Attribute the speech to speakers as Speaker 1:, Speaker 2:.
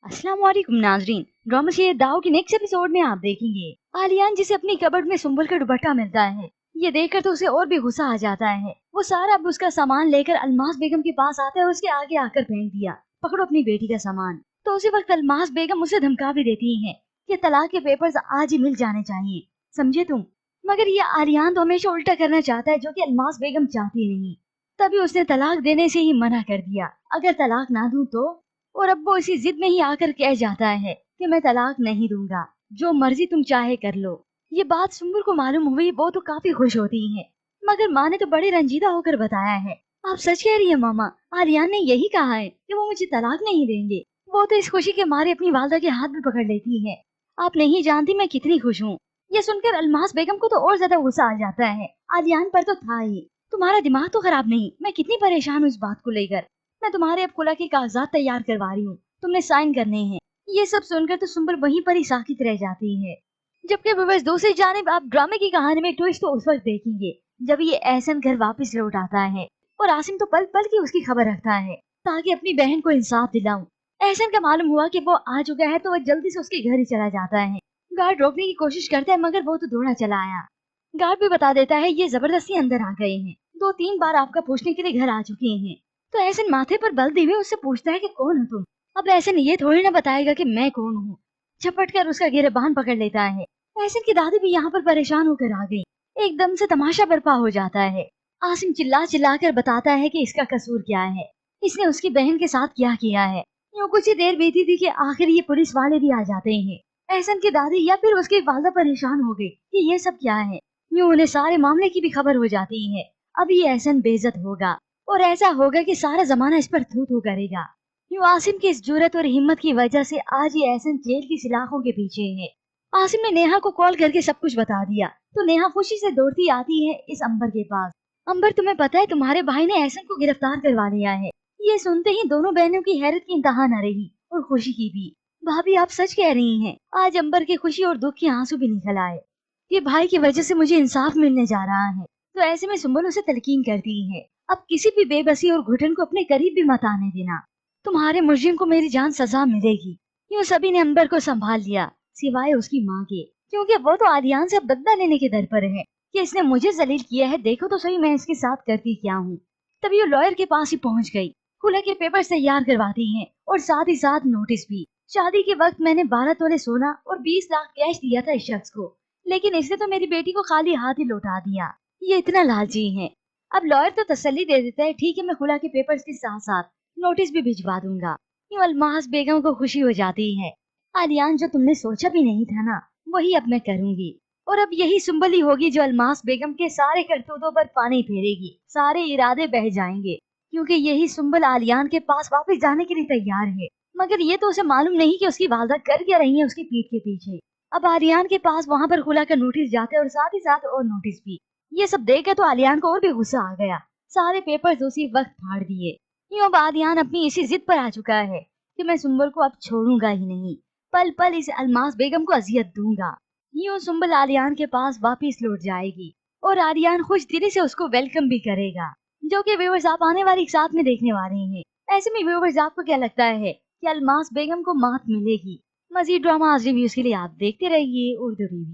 Speaker 1: अस्सलाम वालेकुम नाजरीन। ड्रामा सीरियल दाव के नेक्स्ट एपिसोड में आप देखेंगे आलियान जिसे अपनी कबर्ड में सुंबल का दुपट्टा मिलता है। ये देखकर तो उसे और भी गुस्सा आ जाता है। वो सारा अब उसका सामान लेकर अलमास बेगम के पास आता है और उसके आगे आकर फेंक दिया, पकड़ो अपनी बेटी का सामान। तो उसी वक्त अलमास बेगम उसे धमका भी देती है कि तलाक के पेपर्स आज ही मिल जाने चाहिए, समझे तुम। मगर ये आलियान तो हमेशा उल्टा करना चाहता है, जो कि अलमास बेगम चाहती नहीं। तभी उसने तलाक देने से ही मना कर दिया, अगर तलाक ना दूं तो। और अब वो इसी जिद में ही आकर कह जाता है कि मैं तलाक नहीं दूंगा, जो मर्जी तुम चाहे कर लो। ये बात सुंबुल को मालूम हुई, वो तो काफी खुश होती है। मगर माँ ने तो बड़े रंजीदा होकर बताया है। आप सच कह रही है मामा, आलियान ने यही कहा है कि वो मुझे तलाक नहीं देंगे। वो तो इस खुशी के मारे अपनी वालदा के हाथ भी पकड़ लेती है। आप नहीं जानती मैं कितनी खुश हूँ। ये सुनकर अलमास बेगम को तो और ज्यादा गुस्सा आ जाता है। आलियान पर तो था ही, तुम्हारा दिमाग तो खराब नहीं, मैं कितनी परेशान हूँ इस बात को लेकर। मैं तुम्हारे अब खुला के कागजात तैयार करवा रही हूँ, तुमने साइन करने हैं। ये सब सुनकर तो सुंबल वहीं पर ही साकित रह जाती है। जबकि बस दूसरी जानिब आप ड्रामे की कहानी में ट्विस्ट तो उस वक्त देखेंगे जब ये एहसन घर वापस लौट आता है और आसिम तो पल पल की उसकी खबर रखता है ताकि अपनी बहन को इंसाफ दिलाऊं। एहसन का मालूम हुआ कि वो आ चुका है तो वह जल्दी से उसके घर ही चला जाता है। गार्ड रोकने की कोशिश करता है मगर वो तो दौड़ा चला आया। गार्ड भी बता देता है ये जबरदस्ती अंदर आ गए हैं, 2-3 बार आपका पूछने के लिए घर आ चुके हैं। तो एहसन माथे पर बल दिए हुए उससे पूछता है कि कौन हो तुम। अब एहसन ये थोड़ी ना बताएगा कि मैं कौन हूँ। झपट कर उसका गिरबान पकड़ लेता है। एहसन की दादी भी यहाँ पर परेशान होकर आ गई। एकदम से तमाशा बर्पा हो जाता है। आसिम चिल्ला चिल्ला कर बताता है कि इसका कसूर क्या है, इसने उसकी बहन के साथ क्या किया है। यूँ कुछ ही देर बीती थी कि आखिर ये पुलिस वाले भी आ जाते हैं। एहसन की दादी या फिर उसकी वालदा परेशान हो गई कि ये सब क्या है। यूँ उन्हें सारे मामले की भी खबर हो जाती है। अब ये एहसन बेइज्जत होगा और ऐसा होगा कि सारा जमाना इस पर थू थू करेगा। यूँ आसिम की इस जुर्रत और हिम्मत की वजह से आज ये एहसन जेल की सलाखों के पीछे है। आसिम ने नेहा को कॉल करके सब कुछ बता दिया तो नेहा खुशी से दौड़ती आती है इस अंबर के पास। अंबर, तुम्हें पता है तुम्हारे भाई ने एहसन को गिरफ्तार करवा लिया है। ये सुनते ही दोनों बहनों की हैरत की इंतहा न रही और खुशी की भी। भाभी आप सच कह रही हैं, आज अंबर की खुशी और दुख के आंसू भी निकल आए। ये भाई की वजह से मुझे इंसाफ मिलने जा रहा है। तो ऐसे में सुंबल उसे तलकीन करती है, अब किसी भी बेबसी और घुटन को अपने करीब भी मत आने देना। तुम्हारे मुजरिम को मेरी जान सजा मिलेगी। यूँ सभी ने अंबर को संभाल लिया सिवाय उसकी माँ के, क्योंकि वो तो आलियान से अब बदला लेने के दर पर है कि इसने मुझे जलील किया है, देखो तो सही मैं इसके साथ करती क्या हूँ। तभी वो लॉयर के पास ही पहुँच गई, खुला के पेपर तैयार करवाती है और साथ ही साथ नोटिस भी। शादी के वक्त मैंने 12 तोले सोना और 20 लाख कैश दिया था इस शख्स को, लेकिन इसने तो मेरी बेटी को खाली हाथ ही लौटा दिया। ये इतना लालची है। अब लॉयर तो तसल्ली दे देता है, ठीक है मैं खुला के पेपर्स के साथ साथ नोटिस भी भिजवा दूंगा। यूँ अलमास बेगम को खुशी हो जाती है। आलियान, जो तुमने सोचा भी नहीं था ना, वही अब मैं करूंगी। और अब यही सुंबल ही होगी जो अलमास बेगम के सारे करतूतों पर पानी फेरेगी, सारे इरादे बह जाएंगे, क्योंकि यही सुंबल आलियान के पास वापस जाने के लिए तैयार है। मगर ये तो उसे मालूम नहीं कि उसकी वालदा कर क्या रही है उसकी पीठ के पीछे। अब आलियान के पास वहाँ पर खुला का नोटिस जाते और साथ ही साथ और नोटिस भी। ये सब देख तो आलियान को और भी गुस्सा आ गया, सारे पेपर्स उसी वक्त फाड़ दिए। यूँ अब आलियान अपनी इसी जिद पर आ चुका है कि मैं सुंबल को अब छोड़ूंगा ही नहीं, पल पल इस अलमास बेगम को अजियत दूंगा। यूँ सुंबल आलियान के पास वापिस लौट जाएगी और आलियान खुश दिली से उसको वेलकम भी करेगा, जो कि व्यूअर्स आप आने वाली साथ में देखने वाले हैं। ऐसे में व्यूअर्स आपको क्या लगता है कि अलमास बेगम को मात मिलेगी? मजीद ड्रामा रिव्यूज के लिए आप देखते रहिए उर्दू टीवी।